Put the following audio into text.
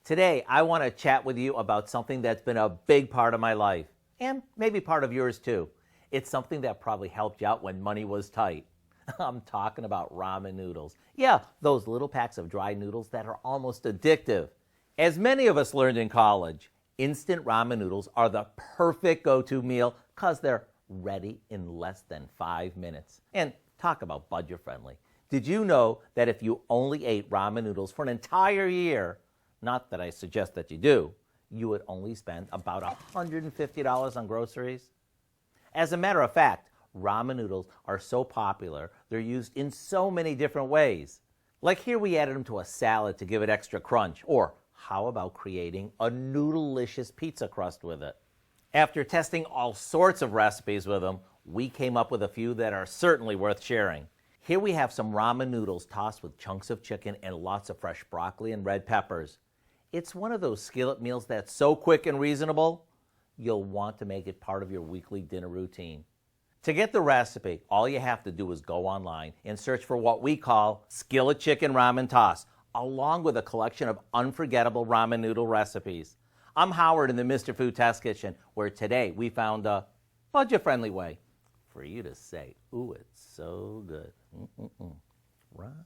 Today, I want to chat with you about something that's been a big part of my life, and maybe part of yours too. It's something that probably helped you out when money was tight. I'm talking about ramen noodles. Yeah, those little packs of dry noodles that are almost addictive. As many of us learned in college, instant ramen noodles are the perfect go-to meal because they're ready in less than 5 minutes. And talk about budget friendly. Did you know that if you only ate ramen noodles for an entire year, not that I suggest that you do, you would only spend about $150 on groceries? As a matter of fact, ramen noodles are so popular, they're used in so many different ways. Like here we added them to a salad to give it extra crunch, or how about creating a noodle-licious pizza crust with it? After testing all sorts of recipes with them, we came up with a few that are certainly worth sharing. Here we have some ramen noodles tossed with chunks of chicken and lots of fresh broccoli and red peppers. It's one of those skillet meals that's so quick and reasonable, you'll want to make it part of your weekly dinner routine. To get the recipe, all you have to do is go online and search for what we call Skillet Chicken Ramen Toss, along with a collection of unforgettable ramen noodle recipes. I'm Howard in the Mr. Food Test Kitchen, where today we found a budget-friendly way for you to say, ooh, it's so good. Ramen.